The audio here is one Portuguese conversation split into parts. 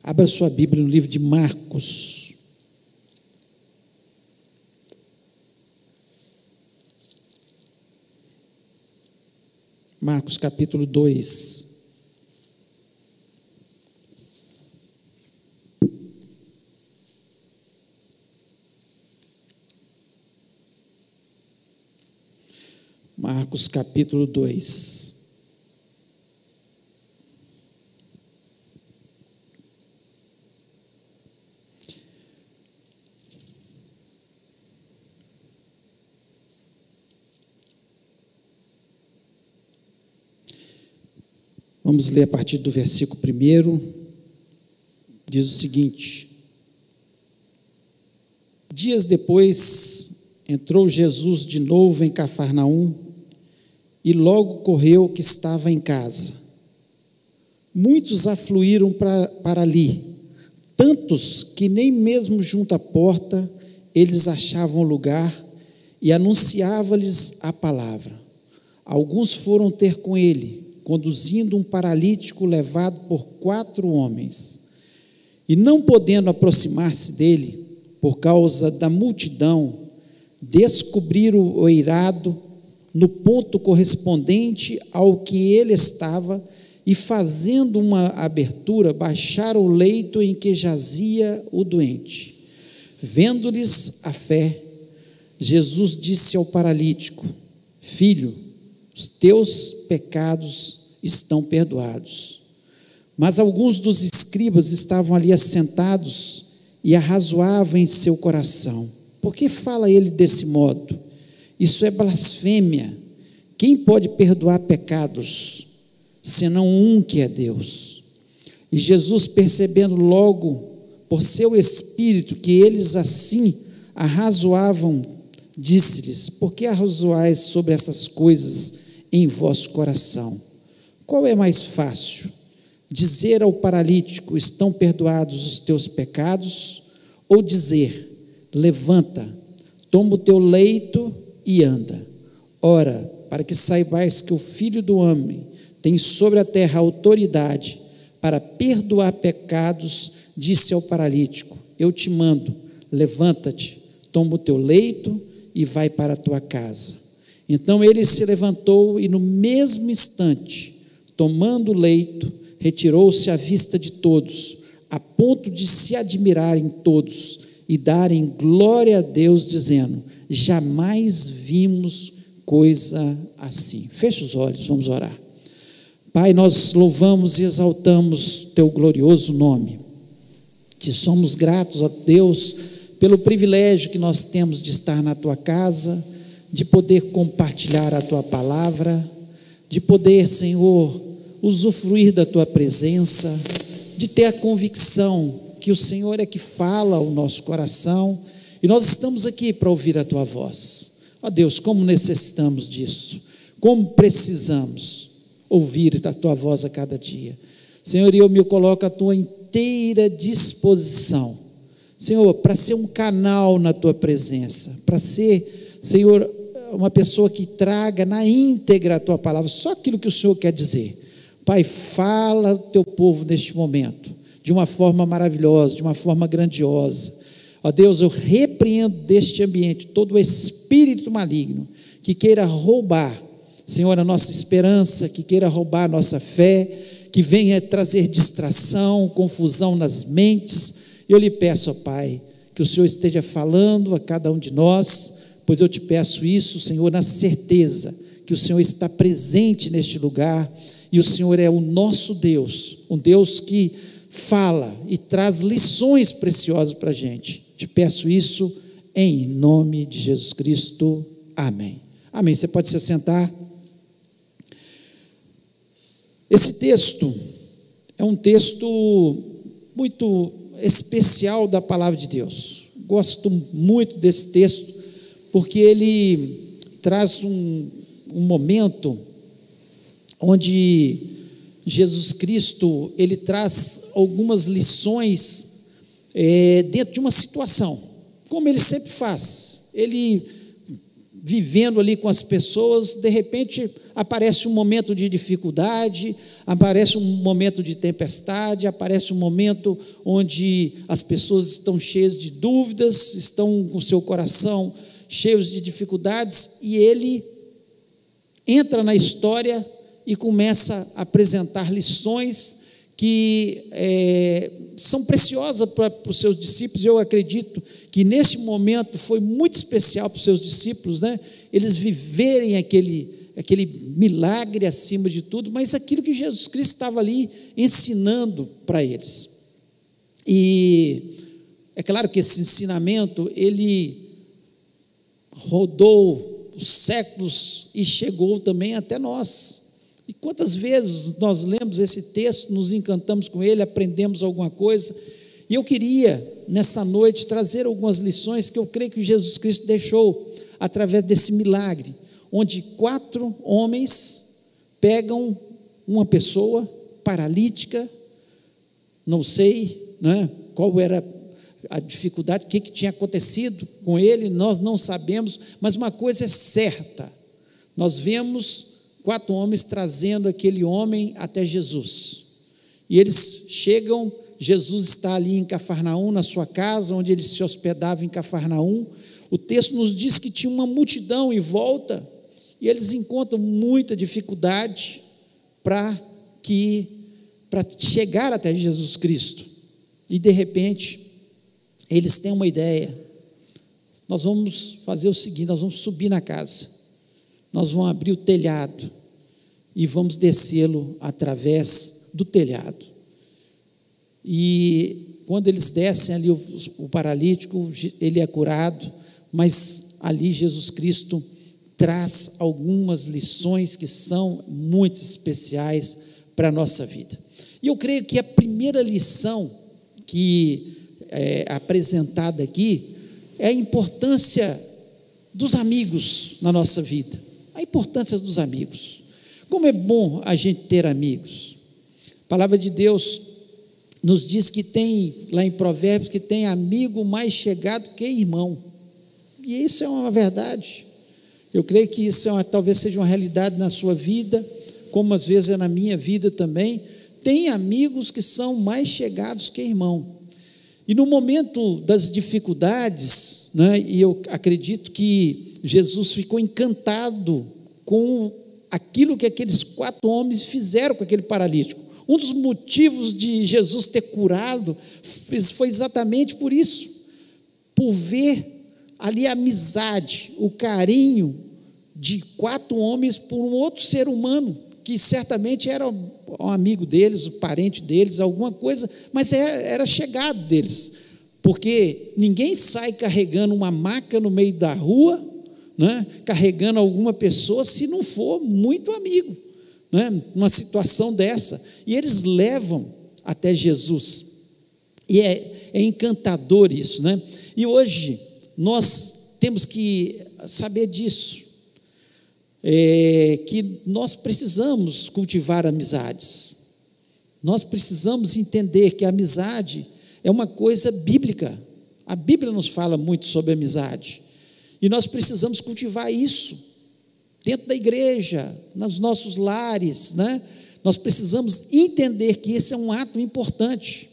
Abra sua Bíblia no livro de Marcos. Marcos capítulo 2. Marcos capítulo 2. Vamos ler a partir do versículo 1, diz o seguinte: Dias depois, entrou Jesus de novo em Cafarnaum, e logo correu que estava em casa. Muitos afluíram para ali, tantos que nem mesmo junto à porta eles achavam lugar, e anunciava-lhes a palavra. Alguns foram ter com ele, conduzindo um paralítico levado por 4 homens. E não podendo aproximar-se dele, por causa da multidão, descobriram o eirado no ponto correspondente ao que ele estava, e fazendo uma abertura, baixaram o leito em que jazia o doente. Vendo-lhes a fé, Jesus disse ao paralítico: Filho, os teus pecados estão perdoados. Mas alguns dos escribas estavam ali assentados e arrazoavam em seu coração: por que fala ele desse modo? Isso é blasfêmia. Quem pode perdoar pecados, senão um que é Deus? E Jesus, percebendo logo por seu espírito que eles assim arrazoavam, disse-lhes: por que arrazoais sobre essas coisas em vosso coração? Qual é mais fácil? Dizer ao paralítico: estão perdoados os teus pecados? Ou dizer: levanta, toma o teu leito e anda? Ora, para que saibais que o Filho do Homem tem sobre a terra autoridade para perdoar pecados, disse ao paralítico: eu te mando, levanta-te, toma o teu leito e vai para a tua casa. Então ele se levantou e no mesmo instante, tomando o leito, retirou-se à vista de todos, a ponto de se admirarem todos e darem glória a Deus, dizendo: jamais vimos coisa assim. Feche os olhos, vamos orar. Pai, nós louvamos e exaltamos teu glorioso nome. Te somos gratos, ó Deus, pelo privilégio que nós temos de estar na tua casa, de poder compartilhar a tua palavra, de poder, Senhor, usufruir da tua presença, de ter a convicção que o Senhor é que fala ao nosso coração, e nós estamos aqui para ouvir a tua voz. Ó Deus, como necessitamos disso, como precisamos ouvir a tua voz a cada dia. Senhor, eu me coloco à tua inteira disposição, Senhor, para ser um canal na tua presença, para ser, Senhor, uma pessoa que traga na íntegra a tua palavra, só aquilo que o Senhor quer dizer. Pai, fala ao teu povo neste momento, de uma forma maravilhosa, de uma forma grandiosa. Ó Deus, eu repreendo deste ambiente todo o espírito maligno que queira roubar, Senhor, a nossa esperança, que queira roubar a nossa fé, que venha trazer distração, confusão nas mentes. Eu lhe peço, ó Pai, que o Senhor esteja falando a cada um de nós, pois eu te peço isso, Senhor, na certeza que o Senhor está presente neste lugar, e o Senhor é o nosso Deus, um Deus que fala e traz lições preciosas para a gente. Te peço isso em nome de Jesus Cristo, amém. Amém, você pode se assentar. Esse texto é um texto muito especial da palavra de Deus. Gosto muito desse texto, porque ele traz um momento onde Jesus Cristo, ele traz algumas lições dentro de uma situação, como ele sempre faz. Ele vivendo ali com as pessoas, de repente aparece um momento de dificuldade, aparece um momento de tempestade, aparece um momento onde as pessoas estão cheias de dúvidas, estão com seu coração cheios de dificuldades, e ele entra na história e começa a apresentar lições que são preciosas para os seus discípulos. Eu acredito que nesse momento foi muito especial para os seus discípulos, né? Eles viverem aquele milagre acima de tudo, mas aquilo que Jesus Cristo estava ali ensinando para eles. E é claro que esse ensinamento, ele rodou os séculos e chegou também até nós. E quantas vezes nós lemos esse texto, nos encantamos com ele, aprendemos alguma coisa, e eu queria, nessa noite, trazer algumas lições que eu creio que Jesus Cristo deixou, através desse milagre, onde 4 homens pegam uma pessoa paralítica, não sei, né, qual era a dificuldade, o que tinha acontecido com ele, nós não sabemos, mas uma coisa é certa, nós vemos 4 homens trazendo aquele homem até Jesus, e eles chegam, Jesus está ali em Cafarnaum, na sua casa, onde ele se hospedava em Cafarnaum. O texto nos diz que tinha uma multidão em volta, e eles encontram muita dificuldade para chegar até Jesus Cristo, e de repente, eles têm uma ideia: nós vamos fazer o seguinte, nós vamos subir na casa, nós vamos abrir o telhado, e vamos descê-lo através do telhado, e quando eles descem ali, o paralítico, ele é curado, mas ali Jesus Cristo traz algumas lições que são muito especiais para a nossa vida. E eu creio que a primeira lição que é apresentada aqui é a importância dos amigos na nossa vida, a importância dos amigos. Como é bom a gente ter amigos. A palavra de Deus nos diz que tem, lá em Provérbios, que tem amigo mais chegado que irmão, e isso é uma verdade. Eu creio que isso talvez seja uma realidade na sua vida, como às vezes é na minha vida também. Tem amigos que são mais chegados que irmão, e no momento das dificuldades, né, e eu acredito que Jesus ficou encantado com aquilo que aqueles 4 homens fizeram com aquele paralítico. Um dos motivos de Jesus ter curado foi exatamente por isso, por ver ali a amizade, o carinho de 4 homens por um outro ser humano, que certamente era um amigo deles, um parente deles, alguma coisa, mas era chegado deles, porque ninguém sai carregando uma maca no meio da rua, né, carregando alguma pessoa, se não for muito amigo, né, numa situação dessa, e eles levam até Jesus, e é encantador isso, né? E hoje nós temos que saber disso, que nós precisamos cultivar amizades, nós precisamos entender que a amizade é uma coisa bíblica, a Bíblia nos fala muito sobre amizade, e nós precisamos cultivar isso dentro da igreja, nos nossos lares, né? Nós precisamos entender que esse é um ato importante.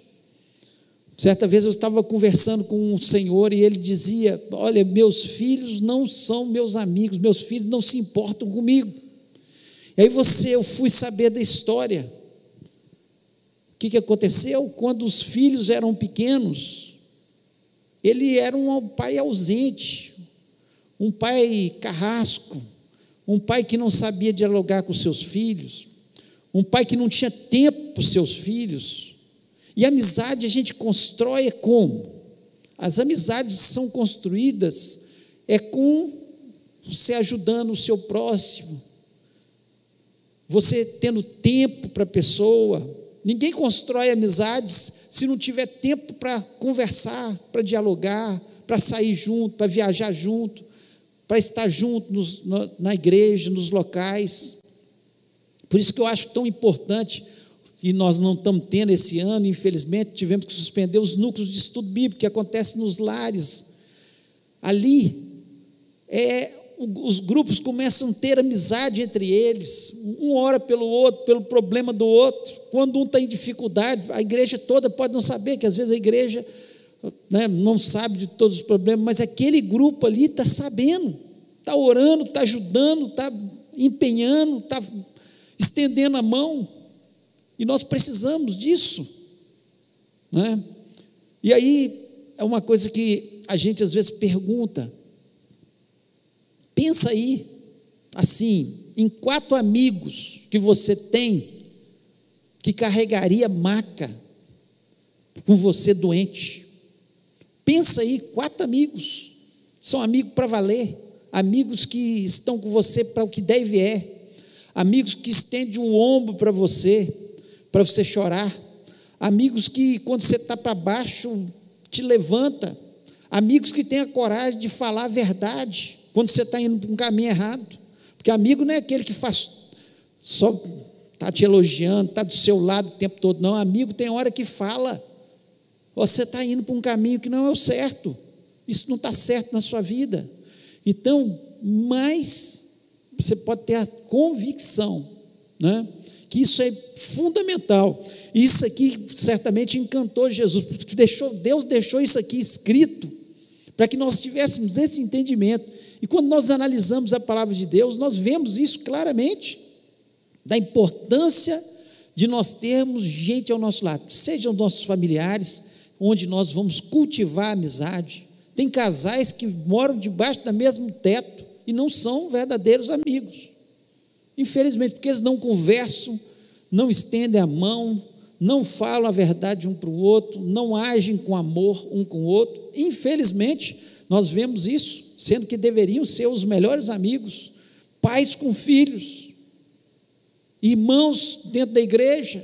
Certa vez eu estava conversando com um senhor e ele dizia: olha, meus filhos não são meus amigos, meus filhos não se importam comigo. E aí eu fui saber da história. O que aconteceu? Quando os filhos eram pequenos, ele era um pai ausente, um pai carrasco, um pai que não sabia dialogar com seus filhos, um pai que não tinha tempo para os seus filhos. E a amizade a gente constrói como? As amizades são construídas com você ajudando o seu próximo, você tendo tempo para a pessoa. Ninguém constrói amizades se não tiver tempo para conversar, para dialogar, para sair junto, para viajar junto, para estar junto na igreja, nos locais. Por isso que eu acho tão importante, e nós não estamos tendo esse ano, infelizmente, tivemos que suspender os núcleos de estudo bíblico, que acontece nos lares. Ali é os grupos começam a ter amizade entre eles, um ora pelo outro, pelo problema do outro. Quando um está em dificuldade, a igreja toda pode não saber, que às vezes a igreja, né, não sabe de todos os problemas, mas aquele grupo ali está sabendo, está orando, está ajudando, está empenhando, está estendendo a mão, e nós precisamos disso, né? E aí é uma coisa que a gente às vezes pergunta. Pensa aí, assim, em 4 amigos que você tem que carregaria maca com você doente. Pensa aí, 4 amigos, são amigos para valer, amigos que estão com você para o que der e vier, amigos que estendem o ombro para você chorar, amigos que quando você está para baixo te levanta, amigos que têm a coragem de falar a verdade quando você está indo para um caminho errado, porque amigo não é aquele que faz só está te elogiando, está do seu lado o tempo todo, não. Amigo tem hora que fala, você está indo para um caminho que não é o certo, isso não está certo na sua vida. Então, mas você pode ter a convicção, né, que isso é fundamental. Isso aqui certamente encantou Jesus, Deus deixou isso aqui escrito para que nós tivéssemos esse entendimento. E quando nós analisamos a palavra de Deus, nós vemos isso claramente, da importância de nós termos gente ao nosso lado, sejam nossos familiares, onde nós vamos cultivar a amizade. Tem casais que moram debaixo do mesmo teto e não são verdadeiros amigos, infelizmente, porque eles não conversam, não estendem a mão, não falam a verdade um para o outro, não agem com amor um com o outro. Infelizmente, nós vemos isso, sendo que deveriam ser os melhores amigos, pais com filhos, irmãos dentro da igreja,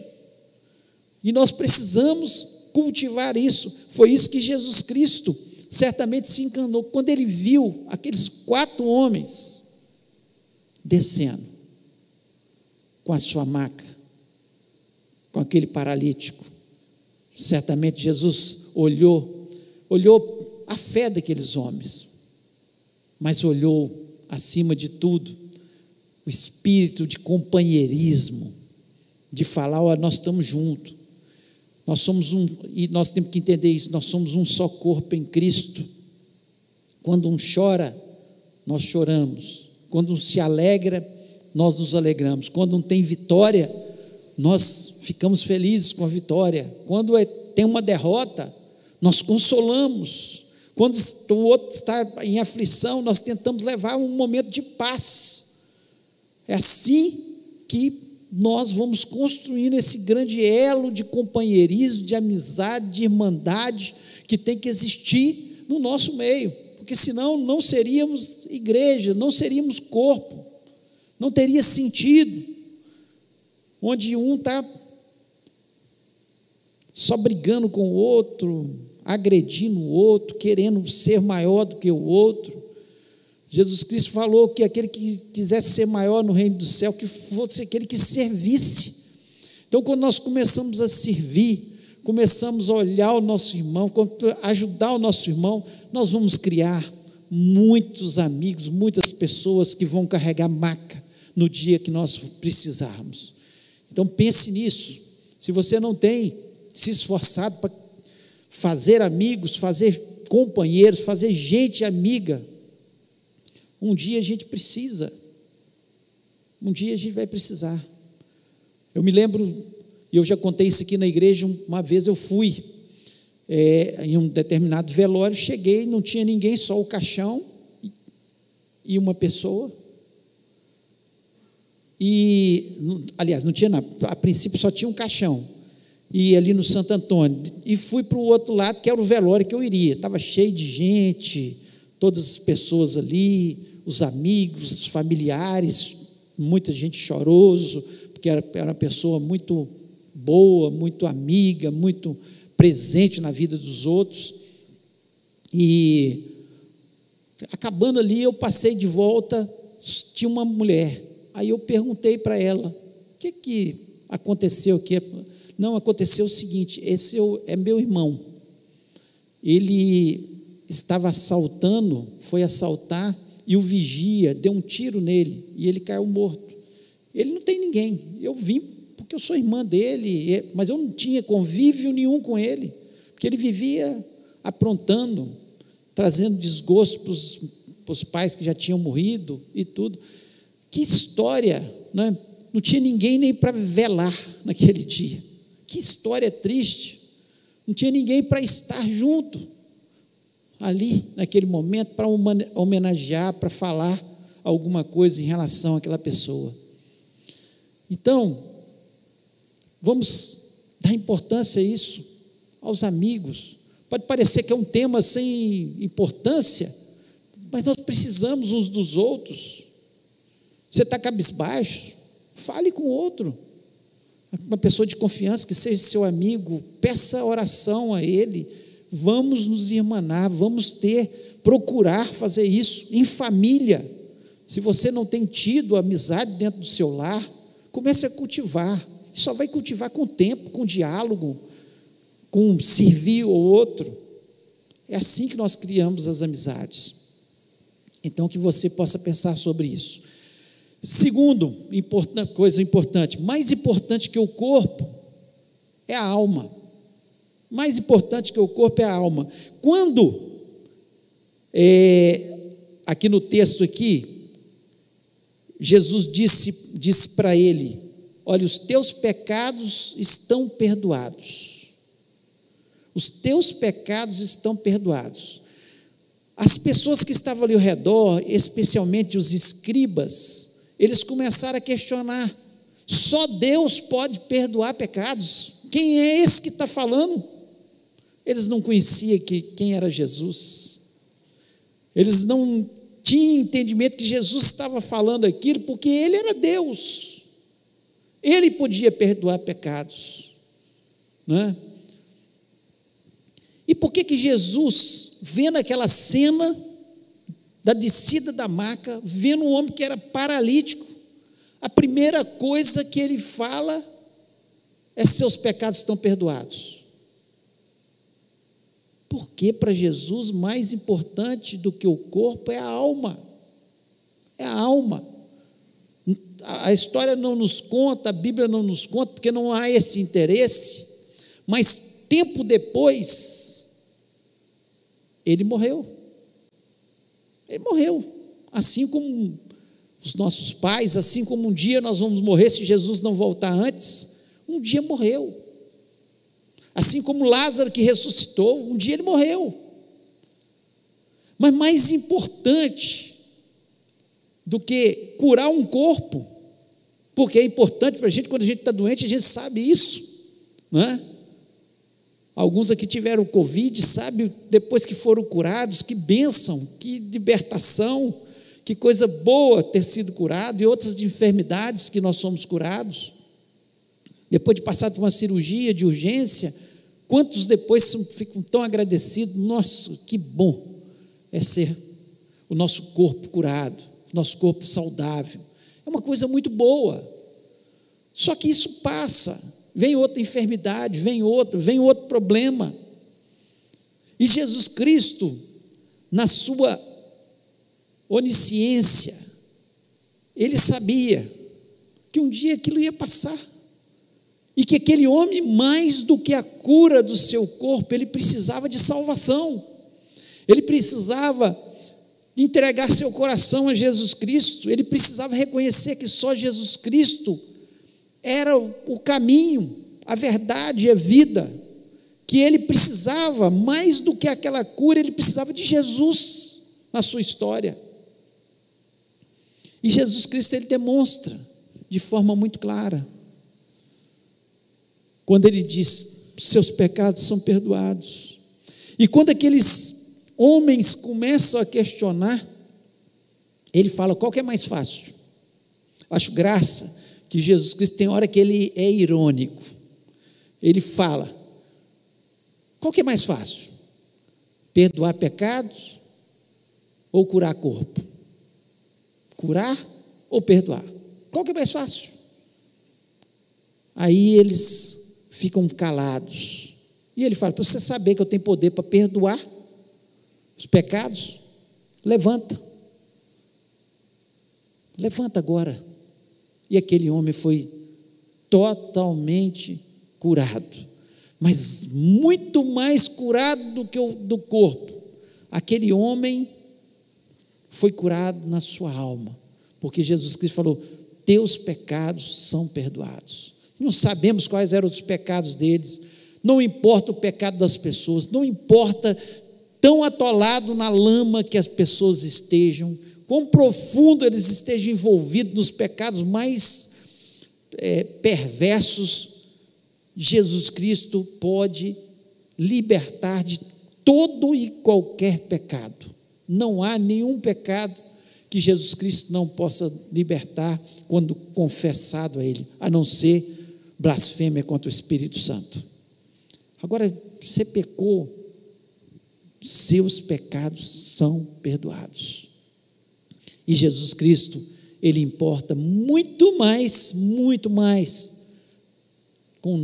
e nós precisamos cultivar isso. Foi isso que Jesus Cristo certamente se encantou, quando ele viu aqueles 4 homens descendo, com a sua maca, com aquele paralítico. Certamente Jesus olhou a fé daqueles homens, mas olhou, acima de tudo, o espírito de companheirismo, de falar, olha, nós estamos juntos, nós somos e nós temos que entender isso, nós somos um só corpo em Cristo. Quando um chora, nós choramos, quando um se alegra, nós nos alegramos, quando um tem vitória, nós ficamos felizes com a vitória, quando tem uma derrota, nós consolamos, quando o outro está em aflição, nós tentamos levar um momento de paz. É assim que nós vamos construindo esse grande elo de companheirismo, de amizade, de irmandade, que tem que existir no nosso meio, porque senão não seríamos igreja, não seríamos corpo, não teria sentido, onde um está só brigando com o outro, agredindo o outro, querendo ser maior do que o outro. Jesus Cristo falou que aquele que quisesse ser maior no reino do céu, que fosse aquele que servisse. Então, quando nós começamos a servir, começamos a olhar o nosso irmão, ajudar o nosso irmão, nós vamos criar muitos amigos, muitas pessoas que vão carregar maca no dia que nós precisarmos. Então, pense nisso. Se você não tem se esforçado para fazer amigos, fazer companheiros, fazer gente amiga, um dia a gente precisa, um dia a gente vai precisar. Eu me lembro, e eu já contei isso aqui na igreja, uma vez eu fui em um determinado velório, cheguei, não tinha ninguém, só o caixão e uma pessoa, e, aliás, não tinha nada, a princípio só tinha um caixão, e ali no Santo Antônio, e fui para o outro lado, que era o velório que eu iria, estava cheio de gente, todas as pessoas ali, os amigos, os familiares, muita gente choroso, porque era uma pessoa muito boa, muito amiga, muito presente na vida dos outros. E acabando ali, eu passei de volta, tinha uma mulher, aí eu perguntei para ela, o que aconteceu aqui? Não, aconteceu o seguinte, esse é meu irmão, ele estava assaltando, foi assaltar e o vigia deu um tiro nele e ele caiu morto. Ele não tem ninguém. Eu vim porque eu sou irmã dele, mas eu não tinha convívio nenhum com ele, porque ele vivia aprontando, trazendo desgosto para os pais que já tinham morrido e tudo. Que história, né? Não tinha ninguém nem para velar naquele dia. Que história triste. Não tinha ninguém para estar junto ali, naquele momento, para homenagear, para falar alguma coisa em relação àquela pessoa. Então, vamos dar importância a isso, aos amigos. Pode parecer que é um tema sem importância, mas nós precisamos uns dos outros. Você está cabisbaixo? Fale com outro, uma pessoa de confiança que seja seu amigo, peça oração a ele, vamos nos irmanar, vamos procurar fazer isso em família. Se você não tem tido amizade dentro do seu lar, comece a cultivar, só vai cultivar com o tempo, com diálogo, com servir o outro. É assim que nós criamos as amizades. Então, que você possa pensar sobre isso. Segundo, coisa importante, mais importante que o corpo é a alma. Mais importante que o corpo é a alma. Quando, aqui no texto aqui, Jesus disse para ele: olha, os teus pecados estão perdoados. Os teus pecados estão perdoados. As pessoas que estavam ali ao redor, especialmente os escribas, eles começaram a questionar: só Deus pode perdoar pecados? Quem é esse que está falando? Eles não conheciam quem era Jesus. Eles não tinham entendimento que Jesus estava falando aquilo, porque Ele era Deus. Ele podia perdoar pecados, não é? E por que Jesus, vendo aquela cena da descida da maca, vendo um homem que era paralítico, a primeira coisa que ele fala é: seus pecados estão perdoados? Porque para Jesus mais importante do que o corpo é a alma. É a alma. A história não nos conta, a Bíblia não nos conta, porque não há esse interesse, mas tempo depois ele morreu. Ele morreu, assim como os nossos pais, assim como um dia nós vamos morrer se Jesus não voltar antes. Um dia morreu. Assim como Lázaro que ressuscitou, um dia ele morreu. Mas mais importante do que curar um corpo, porque é importante para a gente, quando a gente está doente, a gente sabe isso, não é? Alguns aqui tiveram Covid, sabe, depois que foram curados, que bênção, que libertação, que coisa boa ter sido curado, e outras de enfermidades que nós somos curados. Depois de passar por uma cirurgia de urgência, quantos depois ficam tão agradecidos? Nossa, que bom é ser o nosso corpo curado, o nosso corpo saudável. É uma coisa muito boa. Só que isso passa. Vem outra enfermidade, vem outro problema. E Jesus Cristo, na sua onisciência, ele sabia que um dia aquilo ia passar, e que aquele homem, mais do que a cura do seu corpo, ele precisava de salvação, ele precisava entregar seu coração a Jesus Cristo, ele precisava reconhecer que só Jesus Cristo era o caminho, a verdade e a vida, que ele precisava, mais do que aquela cura, ele precisava de Jesus na sua história. E Jesus Cristo, ele demonstra de forma muito clara, quando ele diz: seus pecados são perdoados. E quando aqueles homens começam a questionar, ele fala: qual que é mais fácil? Acho graça que Jesus Cristo tem hora que ele é irônico. Ele fala: qual que é mais fácil? Perdoar pecados ou curar corpo? Curar ou perdoar? Qual que é mais fácil? Aí eles ficam calados. E ele fala: para você saber que eu tenho poder para perdoar os pecados, levanta, levanta agora. E aquele homem foi totalmente curado, mas muito mais curado do que o do corpo. Aquele homem foi curado na sua alma, porque Jesus Cristo falou: teus pecados são perdoados. Não sabemos quais eram os pecados deles, não importa o pecado das pessoas, não importa tão atolado na lama que as pessoas estejam, quão profundo eles estejam envolvidos nos pecados mais perversos, Jesus Cristo pode libertar de todo e qualquer pecado. Não há nenhum pecado que Jesus Cristo não possa libertar quando confessado a Ele, a não ser blasfêmia contra o Espírito Santo. Agora, você pecou, seus pecados são perdoados. E Jesus Cristo, Ele importa muito mais com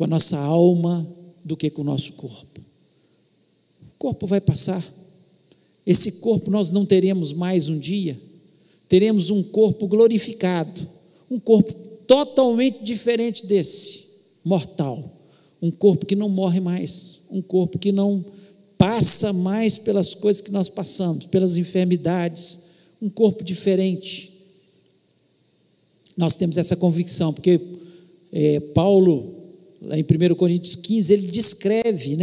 a nossa alma do que com o nosso corpo. O corpo vai passar. Esse corpo nós não teremos mais um dia. Teremos um corpo glorificado, um corpo totalmente diferente desse, mortal. Um corpo que não morre mais, um corpo que não passa mais pelas coisas que nós passamos, pelas enfermidades, um corpo diferente. Nós temos essa convicção, porque Paulo, lá em 1 Coríntios 15, ele descreve,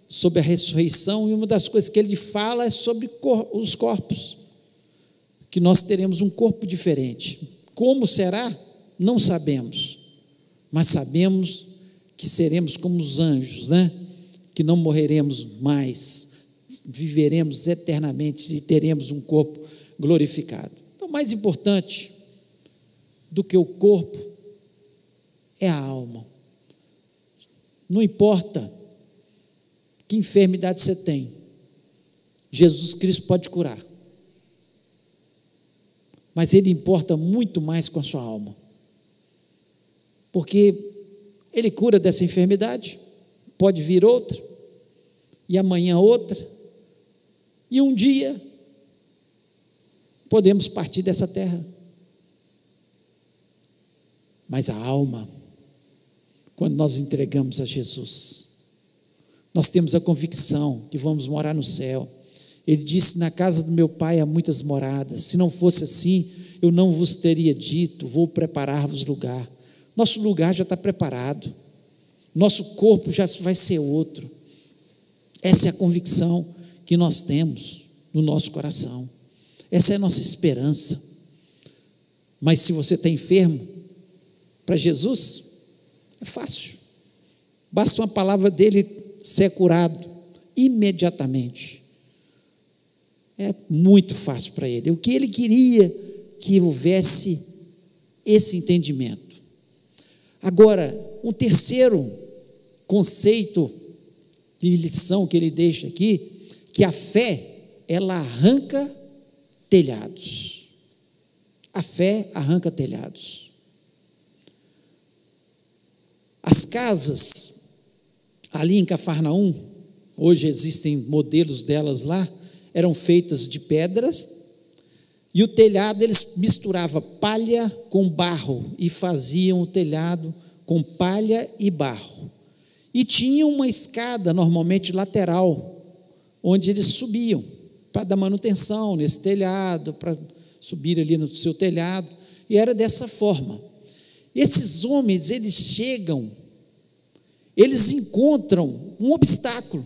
sobre a ressurreição, e uma das coisas que ele fala é sobre os corpos, que nós teremos um corpo diferente. Como será? Não sabemos, mas sabemos que seremos como os anjos, que não morreremos mais, viveremos eternamente e teremos um corpo glorificado. Então, mais importante do que o corpo é a alma. Não importa que enfermidade você tem, Jesus Cristo pode curar, mas Ele importa muito mais com a sua alma, porque Ele cura dessa enfermidade, pode vir outra, e amanhã outra, e um dia podemos partir dessa terra. Mas a alma, quando nós entregamos a Jesus, nós temos a convicção que vamos morar no céu. Ele disse: na casa do meu Pai há muitas moradas, se não fosse assim, eu não vos teria dito, vou preparar-vos lugar. Nosso lugar já está preparado, nosso corpo já vai ser outro. Essa é a convicção que nós temos no nosso coração, essa é a nossa esperança. Mas se você está enfermo, para Jesus é fácil, basta uma palavra dele ser curado imediatamente, é muito fácil para ele. O que ele queria que houvesse esse entendimento. Agora, um terceiro conceito e lição que ele deixa aqui, que a fé, ela arranca telhados. A fé arranca telhados. As casas ali em Cafarnaum, hoje existem modelos delas lá, eram feitas de pedras, e o telhado eles misturavam palha com barro e faziam o telhado com palha e barro. E tinha uma escada, normalmente lateral, onde eles subiam para dar manutenção nesse telhado, para subir ali no seu telhado, e era dessa forma. Esses homens, eles chegam, eles encontram um obstáculo.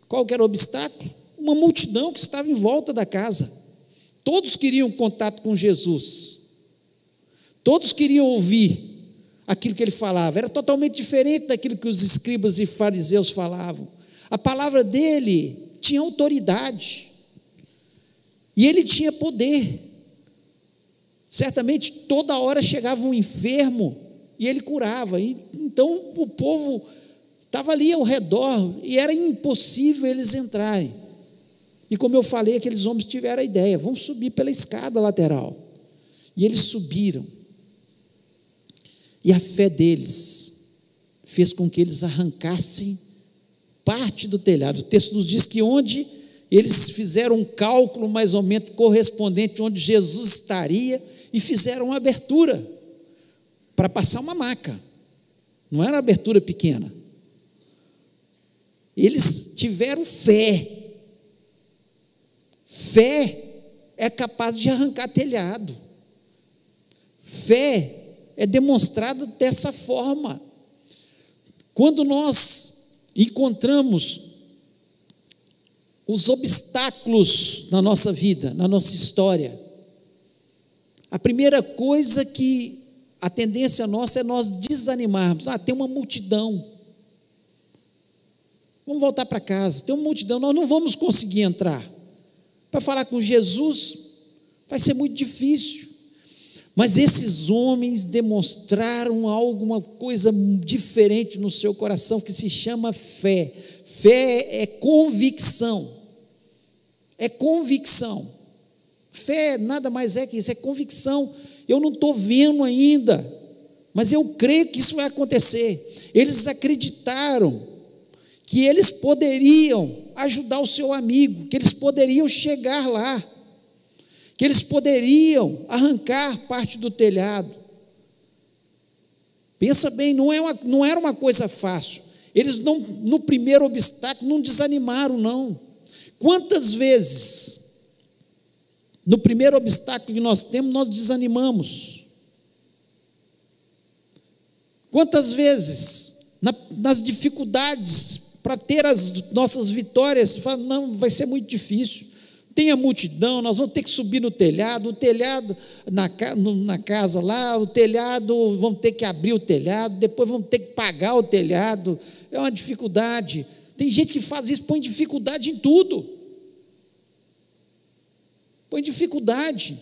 Qual que era o obstáculo? Uma multidão que estava em volta da casa. Todos queriam contato com Jesus, todos queriam ouvir aquilo que ele falava. Era totalmente diferente daquilo que os escribas e fariseus falavam. A palavra dele tinha autoridade, e ele tinha poder. Certamente toda hora chegava um enfermo e ele curava, então o povo estava ali ao redor e era impossível eles entrarem. E como eu falei, aqueles homens tiveram a ideia: vamos subir pela escada lateral. E eles subiram, e a fé deles fez com que eles arrancassem parte do telhado. O texto nos diz que onde Eles fizeram um cálculo mais ou menos correspondente onde Jesus estaria e fizeram uma abertura para passar uma maca. Não era uma abertura pequena. Eles tiveram fé. Fé é capaz de arrancar telhado. Fé é demonstrada dessa forma. Quando nós encontramos os obstáculos na nossa vida, na nossa história, a primeira coisa que a tendência nossa é nós desanimarmos. Tem uma multidão. Vamos voltar para casa. Tem uma multidão, nós não vamos conseguir entrar. Para falar com Jesus vai ser muito difícil. Mas esses homens demonstraram alguma coisa diferente no seu coração que se chama fé. Fé é convicção. É convicção. Fé nada mais é que isso, é convicção. Eu não estou vendo ainda, mas eu creio que isso vai acontecer. Eles acreditaram que eles poderiam ajudar o seu amigo, que eles poderiam chegar lá, que eles poderiam arrancar parte do telhado. Pensa bem, não era uma coisa fácil. Eles não, no primeiro obstáculo, não desanimaram, não. Quantas vezes, no primeiro obstáculo que nós temos, nós desanimamos? Quantas vezes, nas dificuldades, para ter as nossas vitórias, fala, não, vai ser muito difícil. Tem a multidão, nós vamos ter que subir no telhado, o telhado na casa lá, o telhado, vamos ter que abrir o telhado, depois vamos ter que pagar o telhado, é uma dificuldade. Tem gente que faz isso, põe dificuldade em tudo. Põe dificuldade.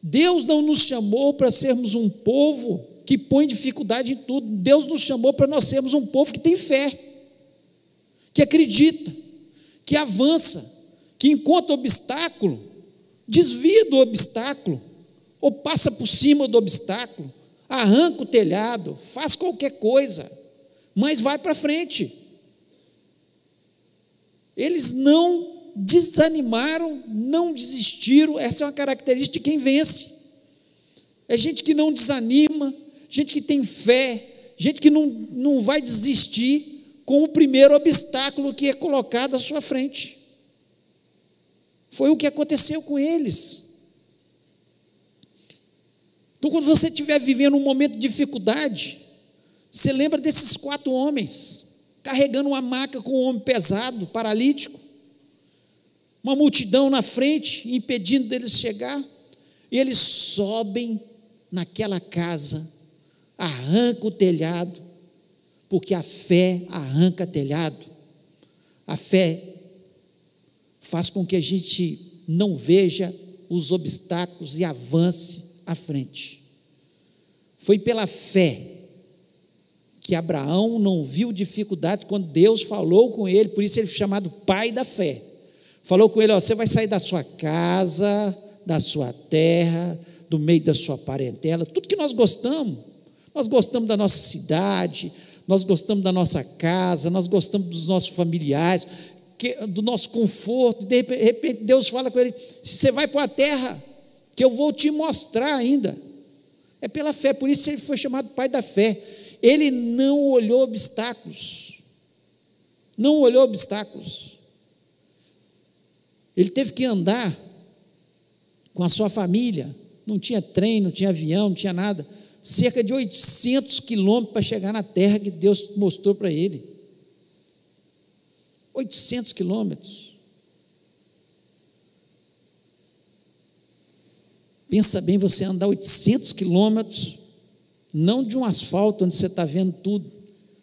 Deus não nos chamou para sermos um povo que põe dificuldade em tudo. Deus nos chamou para nós sermos um povo que tem fé, que acredita, que avança, que encontra obstáculo, desvia do obstáculo, ou passa por cima do obstáculo, arranca o telhado, faz qualquer coisa, mas vai para frente. Eles não desanimaram, não desistiram. Essa é uma característica de quem vence. É gente que não desanima, gente que tem fé, gente que não vai desistir com o primeiro obstáculo que é colocado à sua frente. Foi o que aconteceu com eles. Então, quando você estiver vivendo um momento de dificuldade, você lembra desses 4 homens, carregando uma maca com um homem pesado, paralítico, uma multidão na frente, impedindo deles chegar, e eles sobem naquela casa, arrancam o telhado, porque a fé arranca telhado. A fé faz com que a gente não veja os obstáculos e avance à frente. Foi pela fé que Abraão não viu dificuldade quando Deus falou com ele, por isso ele foi chamado pai da fé. Falou com ele, você vai sair da sua casa, da sua terra, do meio da sua parentela, tudo que nós gostamos da nossa cidade, nós gostamos da nossa casa, nós gostamos dos nossos familiares, do nosso conforto. De repente Deus fala com ele, você vai para a terra que eu vou te mostrar ainda. É pela fé, por isso ele foi chamado pai da fé. Ele não olhou obstáculos, ele teve que andar com a sua família, não tinha trem, não tinha avião, não tinha nada, cerca de 800 quilômetros para chegar na terra que Deus mostrou para ele. 800 quilômetros. Pensa bem, você andar 800 quilômetros, não de um asfalto onde você está vendo tudo,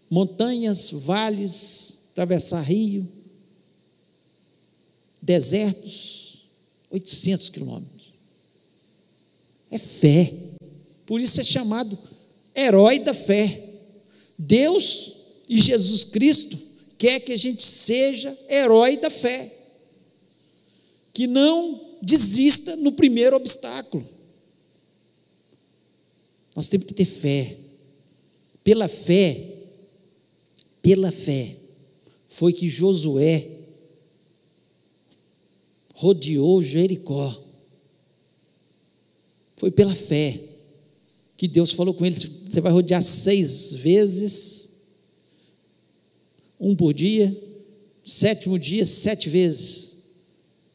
montanhas, vales, atravessar rio, desertos, 800 quilômetros. É fé. Por isso é chamado herói da fé. Deus e Jesus Cristo quer que a gente seja herói da fé, que não desista no primeiro obstáculo. Nós temos que ter fé. Pela fé, foi que Josué rodeou Jericó. Foi pela fé que Deus falou com ele: você vai rodear 6 vezes, um por dia, 7º dia, 7 vezes,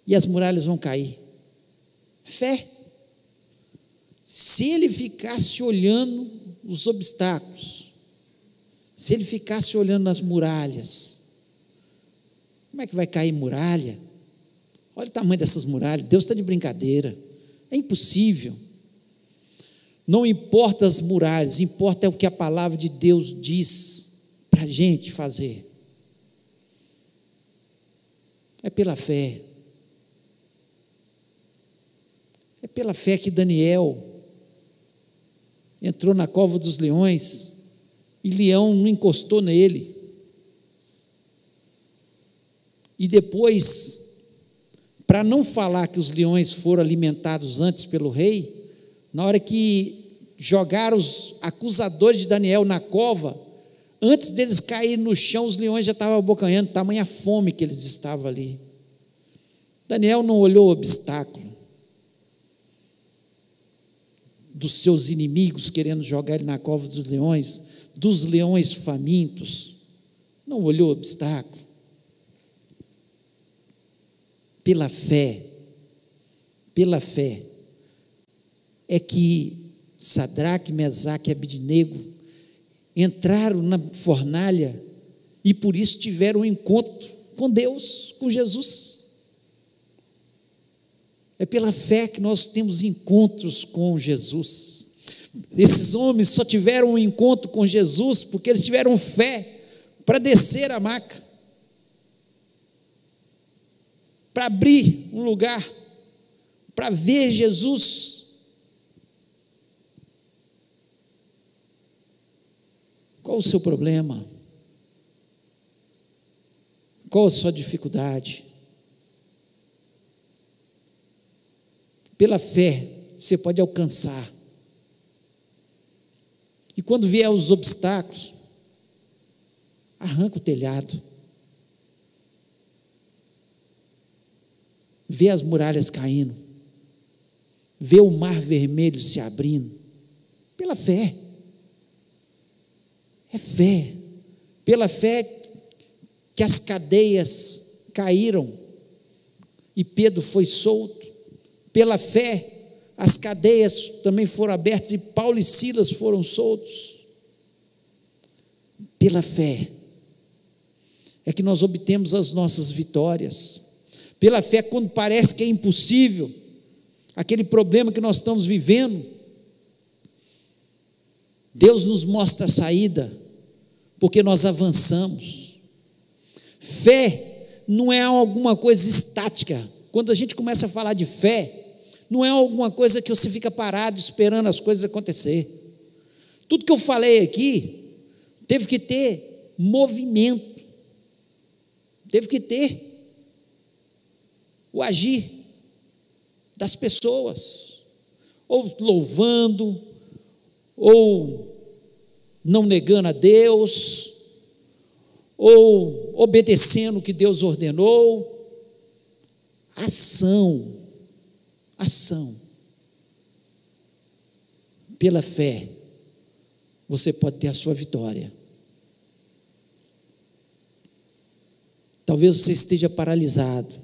e as muralhas vão cair. Fé. Se ele ficasse olhando os obstáculos, se ele ficasse olhando nas muralhas, como é que vai cair muralha? Olha o tamanho dessas muralhas, Deus está de brincadeira, é impossível. Não importa as muralhas, importa é o que a palavra de Deus diz para a gente fazer. É pela fé. É pela fé que Daniel entrou na cova dos leões e leão não encostou nele. E depois, para não falar que os leões foram alimentados antes pelo rei, na hora que jogaram os acusadores de Daniel na cova, antes deles caírem no chão, os leões já estavam abocanhando, tamanha fome que eles estavam ali. Daniel não olhou o obstáculo dos seus inimigos querendo jogar ele na cova dos leões famintos, não olhou o obstáculo. Pela fé é que Sadraque, Mesaque e Abednego entraram na fornalha e por isso tiveram um encontro com Deus, com Jesus. É pela fé que nós temos encontros com Jesus. Esses homens só tiveram um encontro com Jesus porque eles tiveram fé para descer a maca, para abrir um lugar, para ver Jesus. Qual o seu problema? Qual a sua dificuldade? Pela fé, você pode alcançar. E quando vier os obstáculos, arranca o telhado. Vê as muralhas caindo. Vê o mar vermelho se abrindo. Pela fé. É fé. Pela fé que as cadeias caíram e Pedro foi solto. Pela fé, as cadeias também foram abertas e Paulo e Silas foram soltos. Pela fé é que nós obtemos as nossas vitórias. Pela fé, quando parece que é impossível, aquele problema que nós estamos vivendo, Deus nos mostra a saída, porque nós avançamos. Fé não é alguma coisa estática. Quando a gente começa a falar de fé, não é alguma coisa que você fica parado esperando as coisas acontecer. Tudo que eu falei aqui teve que ter movimento, teve que ter o agir das pessoas, ou louvando, ou não negando a Deus, ou obedecendo o que Deus ordenou. Ação. Pela fé, você pode ter a sua vitória. Talvez você esteja paralisado,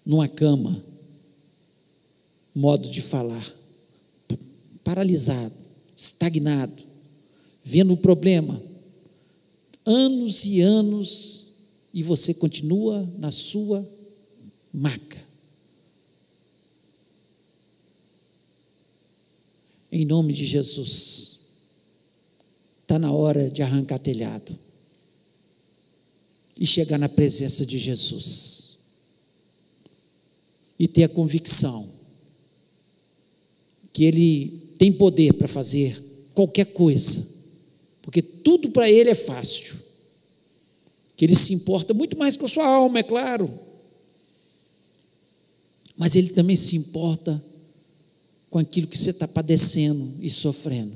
numa cama, modo de falar, paralisado, estagnado, vendo o problema, anos e anos, e você continua na sua maca. Em nome de Jesus, está na hora de arrancar telhado e chegar na presença de Jesus e ter a convicção que Ele tem poder para fazer qualquer coisa, porque tudo para Ele é fácil, que Ele se importa muito mais com a sua alma, é claro, mas Ele também se importa com aquilo que você está padecendo e sofrendo.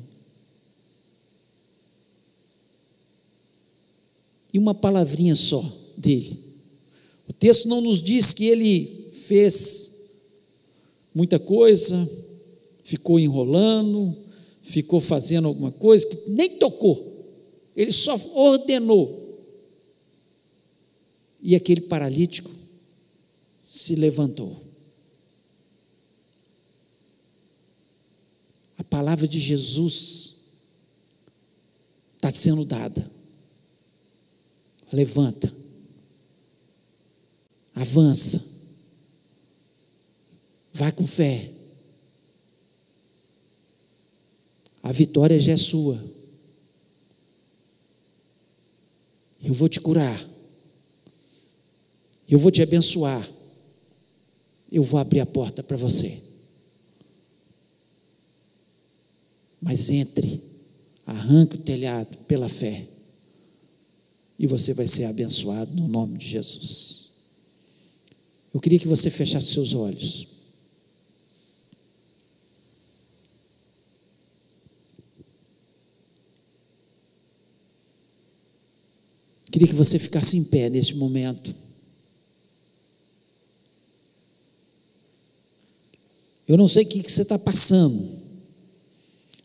E uma palavrinha só dele, O texto não nos diz que ele fez muita coisa, ficou enrolando, ficou fazendo alguma coisa, que nem tocou, ele só ordenou, e aquele paralítico se levantou. A palavra de Jesus está sendo dada. Levanta, avança, vai com fé, a vitória já é sua. Eu vou te curar, eu vou te abençoar, eu vou abrir a porta para você, mas entre, arranque o telhado pela fé, e você vai ser abençoado no nome de Jesus. Eu queria que você fechasse seus olhos. Queria que você ficasse em pé neste momento. Eu não sei o que você está passando,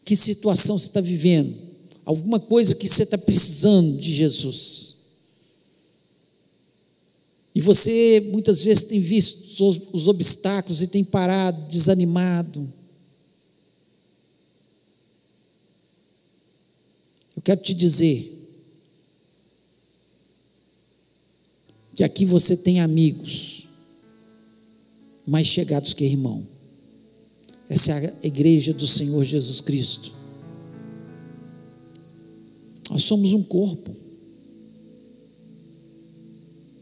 que situação você está vivendo, alguma coisa que você está precisando de Jesus. E você muitas vezes tem visto os obstáculos e tem parado, desanimado. Eu quero te dizer que aqui você tem amigos mais chegados que irmão. Essa é a igreja do Senhor Jesus Cristo. Nós somos um corpo.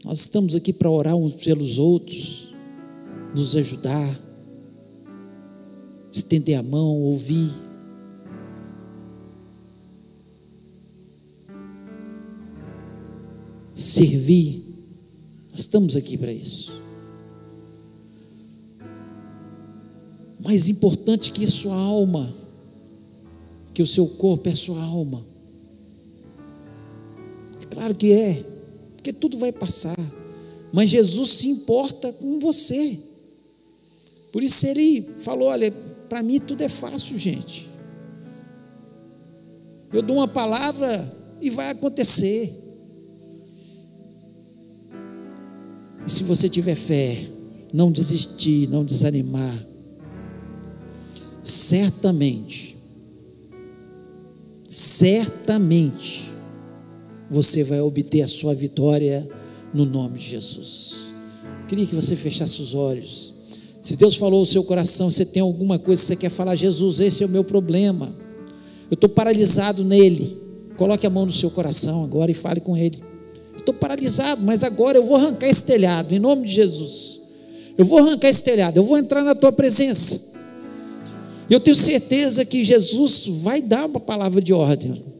Nós estamos aqui para orar uns pelos outros, nos ajudar, estender a mão, ouvir. Servir. Nós estamos aqui para isso. Mais importante que a sua alma, que o seu corpo é a sua alma. Claro que é, porque tudo vai passar, mas Jesus se importa com você. Por isso ele falou: olha, para mim tudo é fácil, gente. Eu dou uma palavra e vai acontecer. E se você tiver fé, não desistir, não desanimar, certamente você vai obter a sua vitória no nome de Jesus. Queria que você fechasse os olhos. Se Deus falou no seu coração, você tem alguma coisa que você quer falar: Jesus, esse é o meu problema, eu estou paralisado nele. Coloque a mão no seu coração agora e fale com ele: eu estou paralisado, mas agora eu vou arrancar esse telhado, em nome de Jesus. Eu vou arrancar esse telhado, eu vou entrar na tua presença. Eu tenho certeza que Jesus vai dar uma palavra de ordem.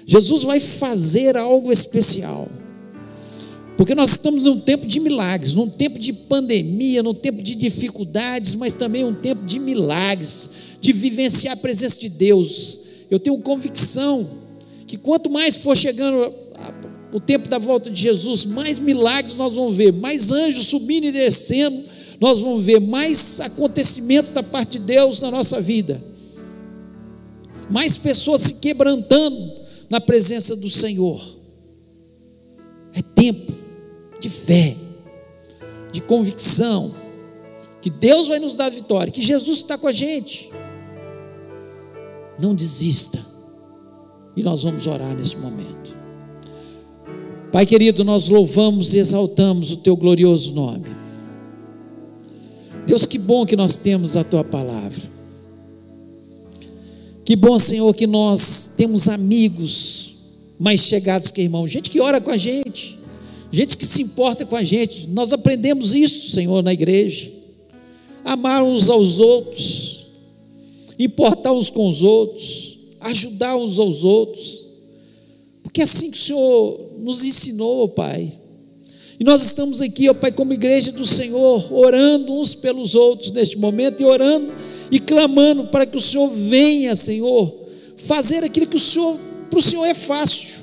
Jesus vai fazer algo especial, porque nós estamos num tempo de milagres, num tempo de pandemia, num tempo de dificuldades, mas também um tempo de milagres, de vivenciar a presença de Deus. Eu tenho convicção que quanto mais for chegando o tempo da volta de Jesus, mais milagres nós vamos ver, mais anjos subindo e descendo, nós vamos ver mais acontecimento da parte de Deus na nossa vida, mais pessoas se quebrantando na presença do Senhor. É tempo de fé, de convicção, que Deus vai nos dar vitória, que Jesus está com a gente. Não desista, e nós vamos orar nesse momento. Pai querido, nós louvamos e exaltamos o teu glorioso nome. Deus, que bom que nós temos a tua palavra. Que bom, Senhor, que nós temos amigos mais chegados que irmãos, gente que ora com a gente, gente que se importa com a gente. Nós aprendemos isso, Senhor, na igreja: amar uns aos outros, importar uns com os outros, ajudar uns aos outros, porque é assim que o Senhor nos ensinou, Pai. E nós estamos aqui, ó Pai, como igreja do Senhor, orando uns pelos outros neste momento, e orando e clamando para que o Senhor venha, Senhor, fazer aquilo que para o Senhor é fácil.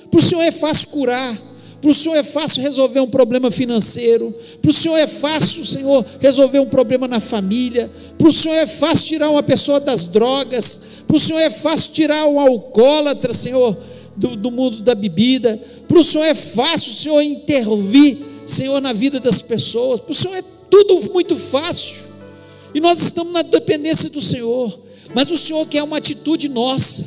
Para o Senhor é fácil curar, Para o Senhor é fácil resolver um problema financeiro, para o Senhor é fácil, Senhor, resolver um problema na família, para o Senhor é fácil tirar uma pessoa das drogas, para o Senhor é fácil tirar um alcoólatra, Senhor, do mundo da bebida, para o Senhor é fácil, Senhor, intervir, Senhor, na vida das pessoas, para o Senhor é tudo muito fácil, e nós estamos na dependência do Senhor, mas o Senhor quer uma atitude nossa,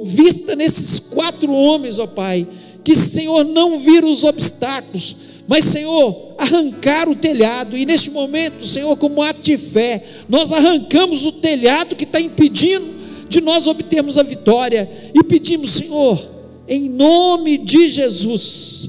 vista nesses 4 homens, ó Pai, que, Senhor, não viram os obstáculos, mas, Senhor, arrancaram o telhado, e neste momento, Senhor, como ato de fé, nós arrancamos o telhado que está impedindo de nós obtermos a vitória, e pedimos, Senhor, em nome de Jesus,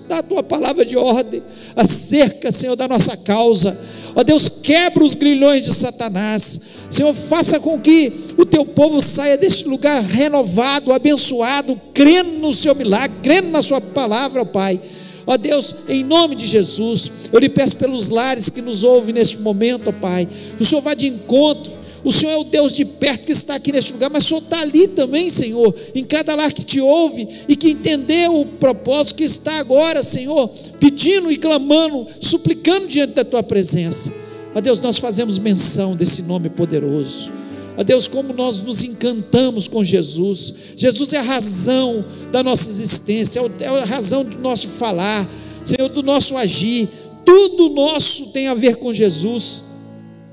dá a Tua palavra de ordem, acerca, Senhor, da nossa causa, ó Deus, quebra os grilhões de Satanás, Senhor, faça com que o Teu povo saia deste lugar renovado, abençoado, crendo no Seu milagre, crendo na Sua palavra, ó Pai. Ó Deus, em nome de Jesus, eu lhe peço pelos lares que nos ouvem neste momento, ó Pai, que o Senhor vá de encontro. O Senhor é o Deus de perto que está aqui neste lugar, mas o Senhor está ali também, Senhor, em cada lar que te ouve e que entendeu o propósito, que está agora, Senhor, pedindo e clamando, suplicando diante da Tua presença. Ó Deus, nós fazemos menção desse nome poderoso. Ó Deus, como nós nos encantamos com Jesus. Jesus é a razão da nossa existência, é a razão do nosso falar, Senhor, do nosso agir. Tudo nosso tem a ver com Jesus.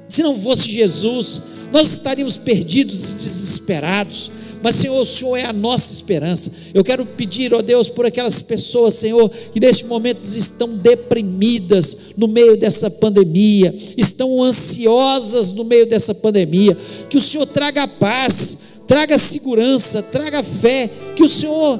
Se não fosse Jesus, nós estaríamos perdidos e desesperados, mas, Senhor, o Senhor é a nossa esperança. Eu quero pedir, ó Deus, por aquelas pessoas, Senhor, que neste momento estão deprimidas no meio dessa pandemia, estão ansiosas no meio dessa pandemia, que o Senhor traga paz, traga segurança, traga fé, que o Senhor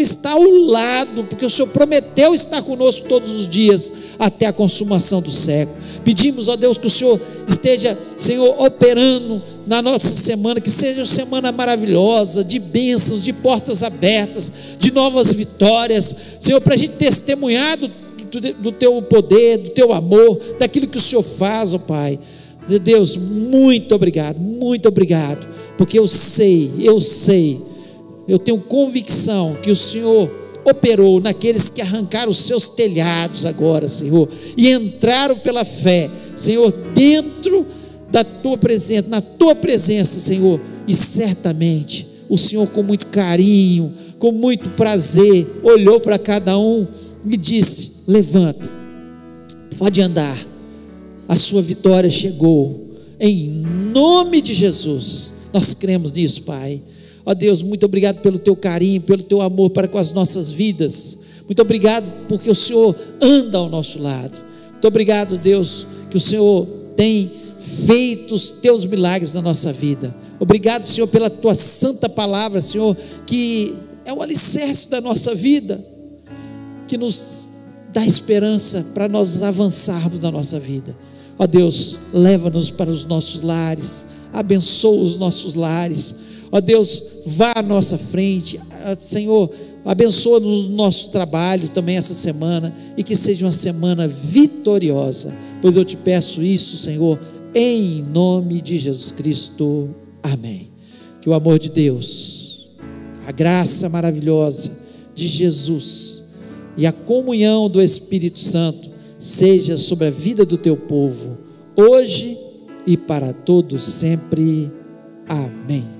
está ao lado, porque o Senhor prometeu estar conosco todos os dias, até a consumação do século. Pedimos, ó Deus, que o Senhor esteja, Senhor, operando na nossa semana, que seja uma semana maravilhosa, de bênçãos, de portas abertas, de novas vitórias, Senhor, para a gente testemunhar do Teu poder, do Teu amor, daquilo que o Senhor faz, ó Pai. Deus, muito obrigado, porque eu tenho convicção que o Senhor operou naqueles que arrancaram os seus telhados agora, Senhor, e entraram pela fé, Senhor, dentro da Tua presença, na Tua presença, Senhor, e certamente o Senhor, com muito carinho, com muito prazer, olhou para cada um e disse: levanta, pode andar, a sua vitória chegou, em nome de Jesus. Nós cremos nisso, Pai. Ó Deus, muito obrigado pelo Teu carinho, pelo Teu amor para com as nossas vidas. Muito obrigado porque o Senhor anda ao nosso lado. Muito obrigado, Deus, que o Senhor tem feito os Teus milagres na nossa vida. Obrigado, Senhor, pela Tua santa palavra, Senhor, que é o alicerce da nossa vida, que nos dá esperança para nós avançarmos na nossa vida. Ó Deus, leva-nos para os nossos lares, abençoa os nossos lares. Ó Deus, vá à nossa frente, Senhor, abençoa no nosso trabalho também essa semana, e que seja uma semana vitoriosa, pois eu te peço isso, Senhor, em nome de Jesus Cristo, amém. Que o amor de Deus, a graça maravilhosa de Jesus e a comunhão do Espírito Santo seja sobre a vida do Teu povo, hoje e para todos sempre, amém.